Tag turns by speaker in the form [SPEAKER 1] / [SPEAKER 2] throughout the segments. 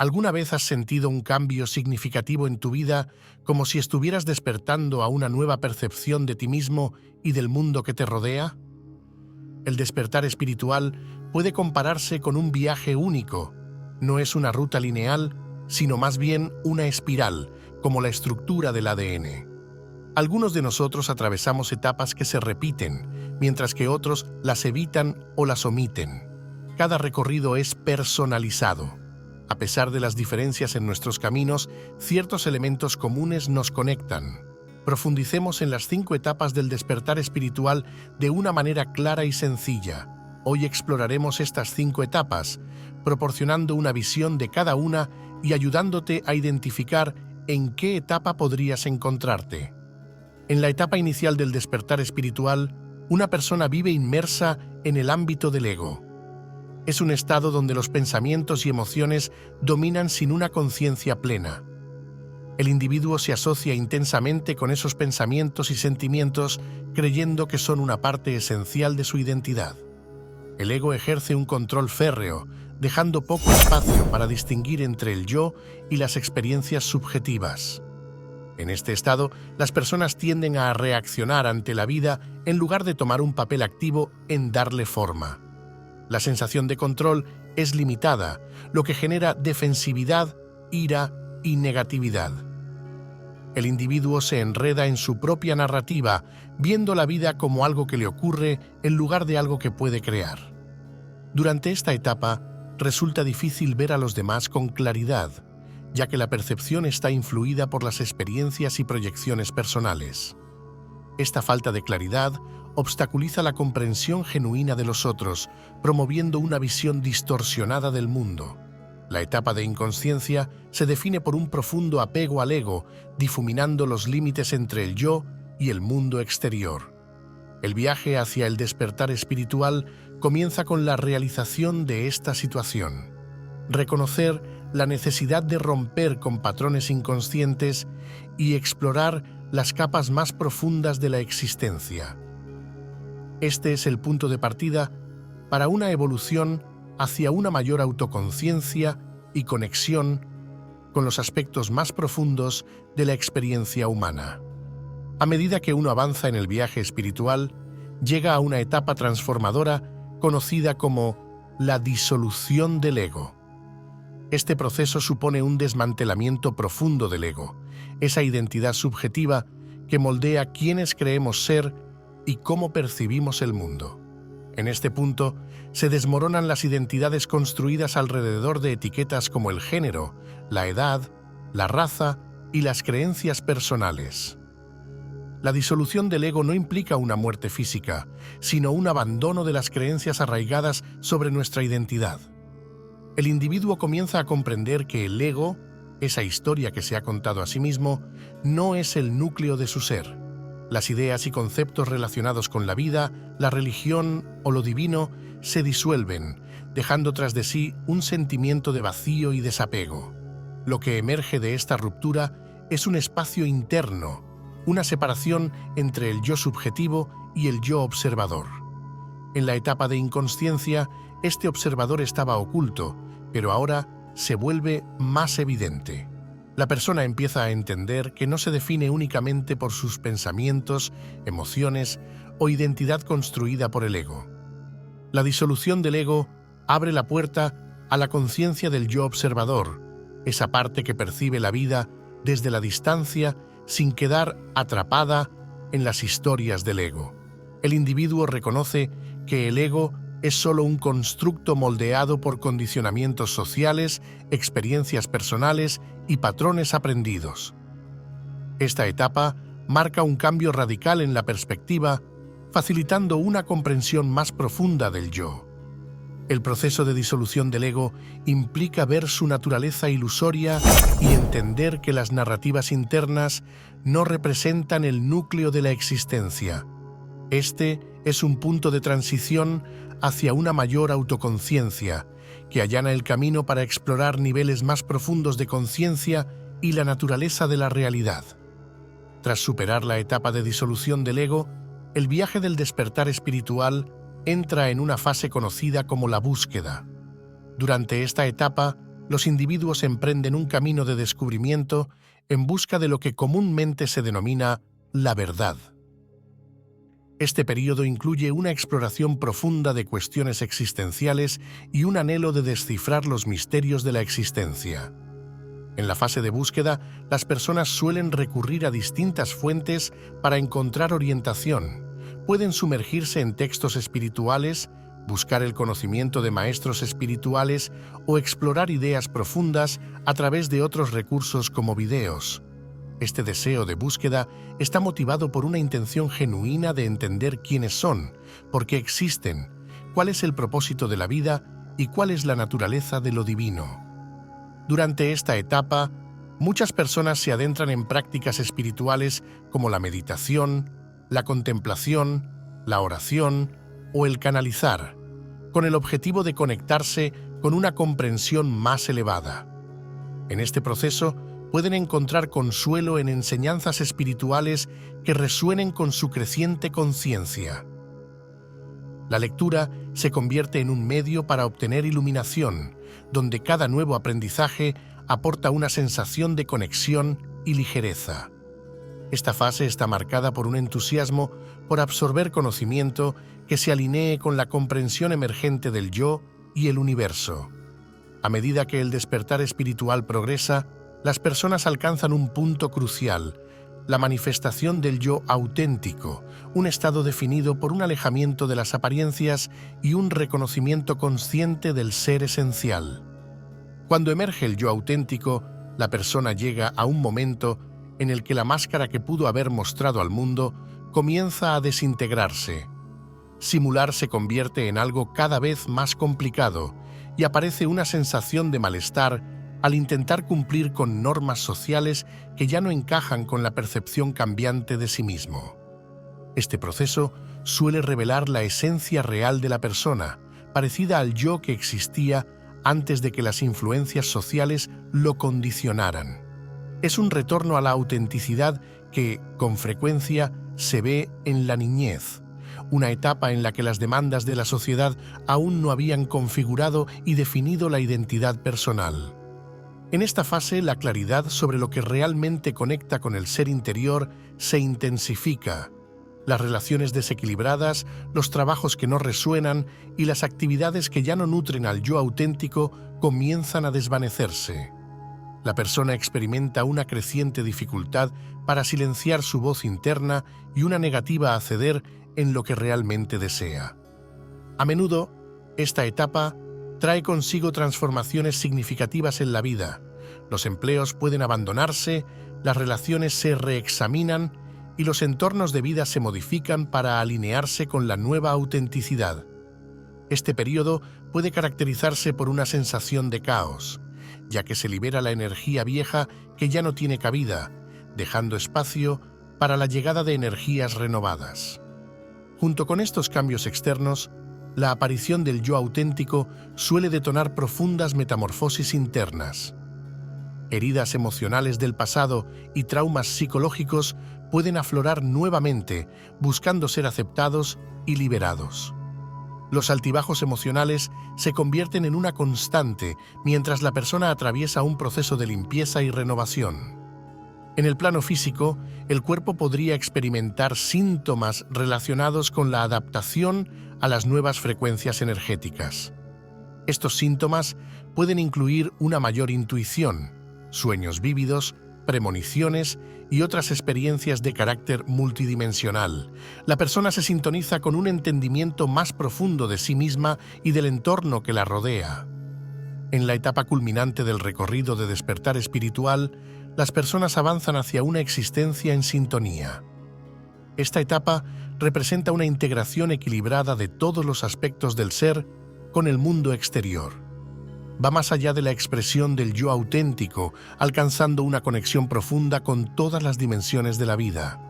[SPEAKER 1] ¿Alguna vez has sentido un cambio significativo en tu vida, como si estuvieras despertando a una nueva percepción de ti mismo y del mundo que te rodea? El despertar espiritual puede compararse con un viaje único. No es una ruta lineal, sino más bien una espiral, como la estructura del ADN. Algunos de nosotros atravesamos etapas que se repiten, mientras que otros las evitan o las omiten. Cada recorrido es personalizado. A pesar de las diferencias en nuestros caminos, ciertos elementos comunes nos conectan. Profundicemos en las 5 etapas del despertar espiritual de una manera clara y sencilla. Hoy exploraremos estas 5 etapas, proporcionando una visión de cada una y ayudándote a identificar en qué etapa podrías encontrarte. En la etapa inicial del despertar espiritual, una persona vive inmersa en el ámbito del ego. Es un estado donde los pensamientos y emociones dominan sin una conciencia plena. El individuo se asocia intensamente con esos pensamientos y sentimientos, creyendo que son una parte esencial de su identidad. El ego ejerce un control férreo, dejando poco espacio para distinguir entre el yo y las experiencias subjetivas. En este estado, las personas tienden a reaccionar ante la vida en lugar de tomar un papel activo en darle forma. La sensación de control es limitada, lo que genera defensividad, ira y negatividad. El individuo se enreda en su propia narrativa, viendo la vida como algo que le ocurre en lugar de algo que puede crear. Durante esta etapa, resulta difícil ver a los demás con claridad, ya que la percepción está influida por las experiencias y proyecciones personales. Esta falta de claridad obstaculiza la comprensión genuina de los otros, promoviendo una visión distorsionada del mundo. La etapa de inconsciencia se define por un profundo apego al ego, difuminando los límites entre el yo y el mundo exterior. El viaje hacia el despertar espiritual comienza con la realización de esta situación. Reconocer la necesidad de romper con patrones inconscientes y explorar las capas más profundas de la existencia. Este es el punto de partida para una evolución hacia una mayor autoconciencia y conexión con los aspectos más profundos de la experiencia humana. A medida que uno avanza en el viaje espiritual, llega a una etapa transformadora conocida como la disolución del ego. Este proceso supone un desmantelamiento profundo del ego, esa identidad subjetiva que moldea quiénes creemos ser y cómo percibimos el mundo. En este punto, se desmoronan las identidades construidas alrededor de etiquetas como el género, la edad, la raza y las creencias personales. La disolución del ego no implica una muerte física, sino un abandono de las creencias arraigadas sobre nuestra identidad. El individuo comienza a comprender que el ego, esa historia que se ha contado a sí mismo, no es el núcleo de su ser. Las ideas y conceptos relacionados con la vida, la religión o lo divino se disuelven, dejando tras de sí un sentimiento de vacío y desapego. Lo que emerge de esta ruptura es un espacio interno, una separación entre el yo subjetivo y el yo observador. En la etapa de inconsciencia, este observador estaba oculto, pero ahora se vuelve más evidente. La persona empieza a entender que no se define únicamente por sus pensamientos, emociones o identidad construida por el ego. La disolución del ego abre la puerta a la conciencia del yo observador, esa parte que percibe la vida desde la distancia sin quedar atrapada en las historias del ego. El individuo reconoce que el ego es solo un constructo moldeado por condicionamientos sociales, experiencias personales y patrones aprendidos. Esta etapa marca un cambio radical en la perspectiva, facilitando una comprensión más profunda del yo. El proceso de disolución del ego implica ver su naturaleza ilusoria y entender que las narrativas internas no representan el núcleo de la existencia. Este es un punto de transición hacia una mayor autoconciencia, que allana el camino para explorar niveles más profundos de conciencia y la naturaleza de la realidad. Tras superar la etapa de disolución del ego, el viaje del despertar espiritual entra en una fase conocida como la búsqueda. Durante esta etapa, los individuos emprenden un camino de descubrimiento en busca de lo que comúnmente se denomina la verdad. Este período incluye una exploración profunda de cuestiones existenciales y un anhelo de descifrar los misterios de la existencia. En la fase de búsqueda, las personas suelen recurrir a distintas fuentes para encontrar orientación. Pueden sumergirse en textos espirituales, buscar el conocimiento de maestros espirituales o explorar ideas profundas a través de otros recursos como videos. Este deseo de búsqueda está motivado por una intención genuina de entender quiénes son, por qué existen, cuál es el propósito de la vida y cuál es la naturaleza de lo divino. Durante esta etapa, muchas personas se adentran en prácticas espirituales como la meditación, la contemplación, la oración o el canalizar, con el objetivo de conectarse con una comprensión más elevada. En este proceso, pueden encontrar consuelo en enseñanzas espirituales que resuenen con su creciente conciencia. La lectura se convierte en un medio para obtener iluminación, donde cada nuevo aprendizaje aporta una sensación de conexión y ligereza. Esta fase está marcada por un entusiasmo por absorber conocimiento que se alinee con la comprensión emergente del yo y el universo. A medida que el despertar espiritual progresa, las personas alcanzan un punto crucial, la manifestación del yo auténtico, un estado definido por un alejamiento de las apariencias y un reconocimiento consciente del ser esencial. Cuando emerge el yo auténtico, la persona llega a un momento en el que la máscara que pudo haber mostrado al mundo comienza a desintegrarse. Simular se convierte en algo cada vez más complicado y aparece una sensación de malestar al intentar cumplir con normas sociales que ya no encajan con la percepción cambiante de sí mismo. Este proceso suele revelar la esencia real de la persona, parecida al yo que existía antes de que las influencias sociales lo condicionaran. Es un retorno a la autenticidad que, con frecuencia, se ve en la niñez, una etapa en la que las demandas de la sociedad aún no habían configurado y definido la identidad personal. En esta fase, la claridad sobre lo que realmente conecta con el ser interior se intensifica. Las relaciones desequilibradas, los trabajos que no resuenan y las actividades que ya no nutren al yo auténtico comienzan a desvanecerse. La persona experimenta una creciente dificultad para silenciar su voz interna y una negativa a ceder en lo que realmente desea. A menudo, esta etapa trae consigo transformaciones significativas en la vida. Los empleos pueden abandonarse, las relaciones se reexaminan y los entornos de vida se modifican para alinearse con la nueva autenticidad. Este periodo puede caracterizarse por una sensación de caos, ya que se libera la energía vieja que ya no tiene cabida, dejando espacio para la llegada de energías renovadas. Junto con estos cambios externos, la aparición del yo auténtico suele detonar profundas metamorfosis internas. Heridas emocionales del pasado y traumas psicológicos pueden aflorar nuevamente, buscando ser aceptados y liberados. Los altibajos emocionales se convierten en una constante mientras la persona atraviesa un proceso de limpieza y renovación. En el plano físico, el cuerpo podría experimentar síntomas relacionados con la adaptación a las nuevas frecuencias energéticas. Estos síntomas pueden incluir una mayor intuición, sueños vívidos, premoniciones y otras experiencias de carácter multidimensional. La persona se sintoniza con un entendimiento más profundo de sí misma y del entorno que la rodea. En la etapa culminante del recorrido de despertar espiritual, las personas avanzan hacia una existencia en sintonía. Esta etapa representa una integración equilibrada de todos los aspectos del ser con el mundo exterior. Va más allá de la expresión del yo auténtico, alcanzando una conexión profunda con todas las dimensiones de la vida.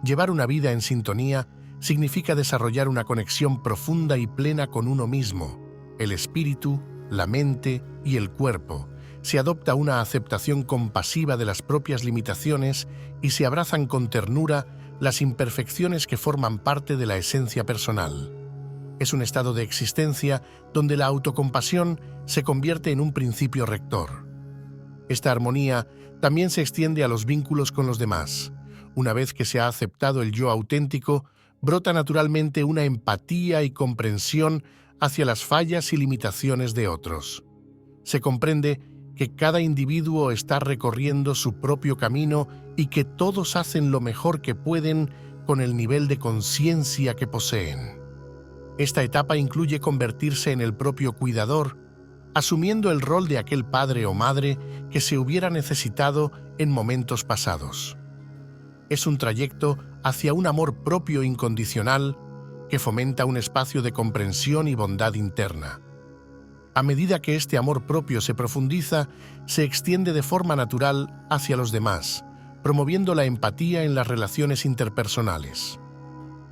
[SPEAKER 1] Llevar una vida en sintonía significa desarrollar una conexión profunda y plena con uno mismo, el espíritu, la mente y el cuerpo. Se adopta una aceptación compasiva de las propias limitaciones y se abrazan con ternura las imperfecciones que forman parte de la esencia personal. Es un estado de existencia donde la autocompasión se convierte en un principio rector. Esta armonía también se extiende a los vínculos con los demás. Una vez que se ha aceptado el yo auténtico, brota naturalmente una empatía y comprensión hacia las fallas y limitaciones de otros. Se comprende que cada individuo está recorriendo su propio camino y que todos hacen lo mejor que pueden con el nivel de conciencia que poseen. Esta etapa incluye convertirse en el propio cuidador, asumiendo el rol de aquel padre o madre que se hubiera necesitado en momentos pasados. Es un trayecto hacia un amor propio incondicional que fomenta un espacio de comprensión y bondad interna. A medida que este amor propio se profundiza, se extiende de forma natural hacia los demás, promoviendo la empatía en las relaciones interpersonales.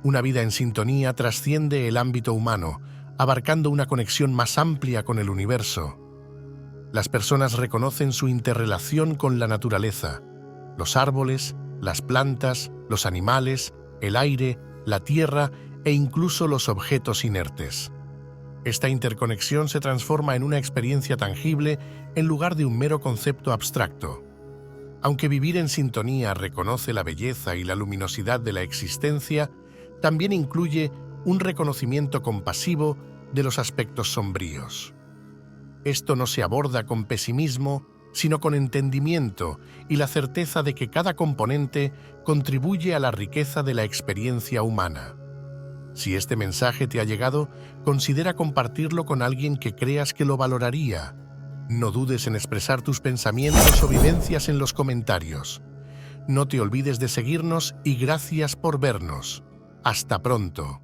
[SPEAKER 1] Una vida en sintonía trasciende el ámbito humano, abarcando una conexión más amplia con el universo. Las personas reconocen su interrelación con la naturaleza, los árboles, las plantas, los animales, el aire, la tierra e incluso los objetos inertes. Esta interconexión se transforma en una experiencia tangible en lugar de un mero concepto abstracto. Aunque vivir en sintonía reconoce la belleza y la luminosidad de la existencia, también incluye un reconocimiento compasivo de los aspectos sombríos. Esto no se aborda con pesimismo, sino con entendimiento y la certeza de que cada componente contribuye a la riqueza de la experiencia humana. Si este mensaje te ha llegado, considera compartirlo con alguien que creas que lo valoraría. No dudes en expresar tus pensamientos o vivencias en los comentarios. No te olvides de seguirnos y gracias por vernos. Hasta pronto.